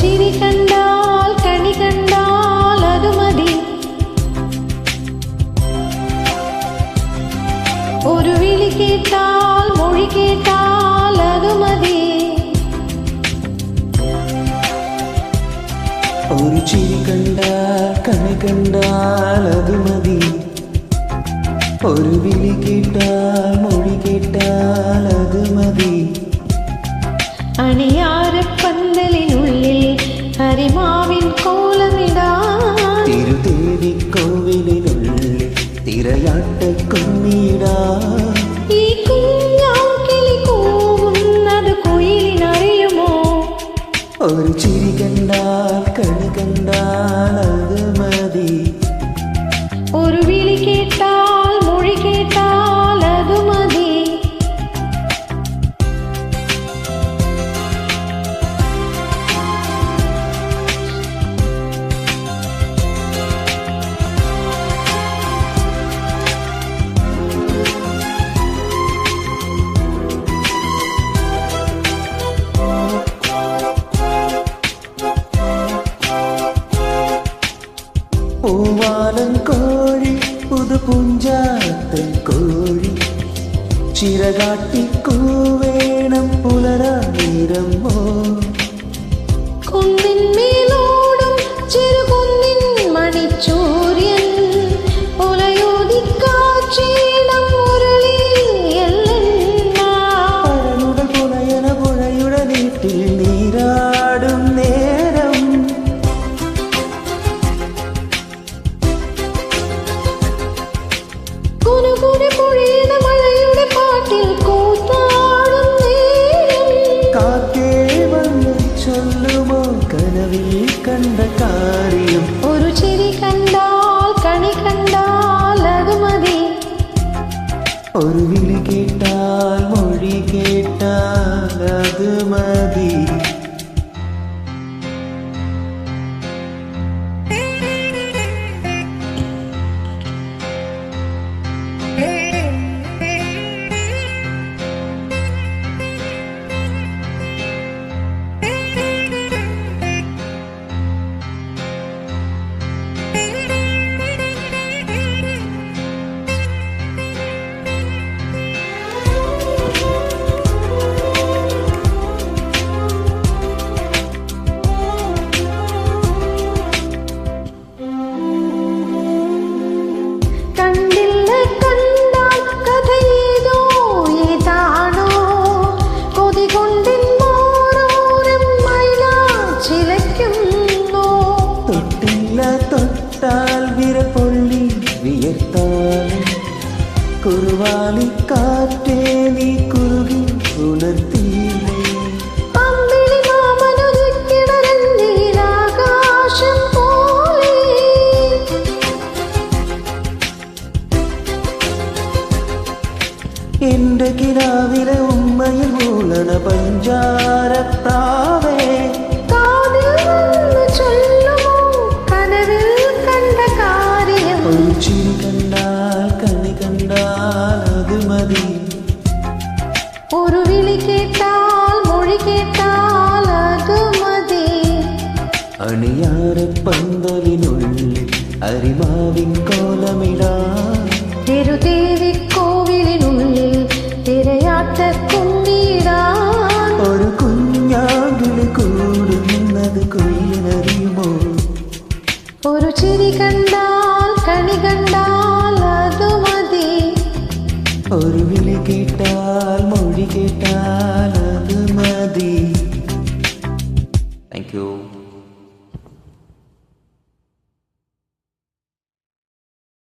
ചിരി കണ്ടാൽ കണി കണ്ടാൽ അത് മതി. ഒരു വിളി കേട്ടാൽ മൊഴി കേട്ടാൽ അത് മതി. ഒരു ചിരി കണ്ടാൽ കണി കണ്ടാൽ അത് മതി. ഒരു വിളി കേട്ടാൽ മൊഴി കേട്ടാൽ അത് മതി. അണിയാരപ്പന്തലിനുള്ളിൽ ഹരിമാവിൻ കോലമിടാൻ, തിരുദേവിക്കോവിലിനുള്ളിൽ തിരയാട്ട കുമ്മിടാൻ. ഈ കുഞ്ഞാക്കിളി കൂവുന്നത് കുയിലിനറിയുമോ? ഒരു ചിരി കണ്ടാൽ കണി കണ്ടാൽ അത് മതി. ഒരു വിളി കേട്ടാൽ മൊഴി കേട്ടാൽ അത് മതി. പൂവാലൻ കോഴി പുതുപുഞ്ചാത്തൻ കോഴി ചിറകാട്ടി കൂവേണം പുലരായിരമോ. കുന്നിന്മേലോടും ചെറുകുന്നിൻ മണിച്ചൂര്യൻ ഉലയോദിക്കാച്ചേണം മുരളിയെല്ലെണ്ണ. പരനുടൽ പുലയന പുഴയുടെ നീട്ടിൽ നീരാടും നേരം. കുനുകുനെ പൊഴിയുന്ന മഴയുടെ പാട്ടിൽ കൂത്താടും നേരം. കാക്കേ വന്ന് ചൊല്ലുമോ കനവിൽ കണ്ട കാര്യം. ഒരു ചിരി കണ്ടാൽ കണി കണ്ടാൽ അത് മതി. ഒരു വിളി കേട്ടാൽ മൊഴി കേട്ടാൽ അത് മതി. കണ്ടില്ല കണ്ടാൽ കഥയേതോ ഏതാണോ, കൊതി കൊണ്ടിൻ മോറോരം മൈലാച്ചിലയ്ക്കുന്നു. തൊട്ടില്ല തൊട്ടാൽ വിരപൊള്ളി വിയർത്താലും കുറുവാലിക്കാറ്റേ നീ കുറുകി ഉണർത്തിയില്ലേ. അമ്പിളി മാമനുദിക്കിടരന്നീലാകാശം പോലെ. എന്റെ കിനാവിലെ ഉമ്മയിൽ മൂളണ പഞ്ചാരപ്രാവേ. കാതിൽ വന്ന് ചൊല്ലുമോ കനവിൽ കണ്ട കാര്യം. ഒരു ചിരി കണ്ടാൽ കണി കണ്ടാൽ അത് മതി. ഒരു വിളി കേട്ടാൽ മൊഴി കേട്ടാൽ അത് മതി. അണിയാരപ്പന്തലിനുള്ളിൽ അരിമാവിൻ കോലമിടാൻ, തിരുദേവിക്കോവിലിനുള്ളിൽ തിരയാട്ട കുമ്മിടാൻ. ഒരു കുഞ്ഞാകിളി കൂടുന്നത് കുയിലിനറിയുമോ? ഒരു ചിരി കണ്ടാൽ കണി കണ്ടാൽ അത് മതി. ഒരു വിളി കേട്ടാൽ മൊഴി കേട്ടാൽ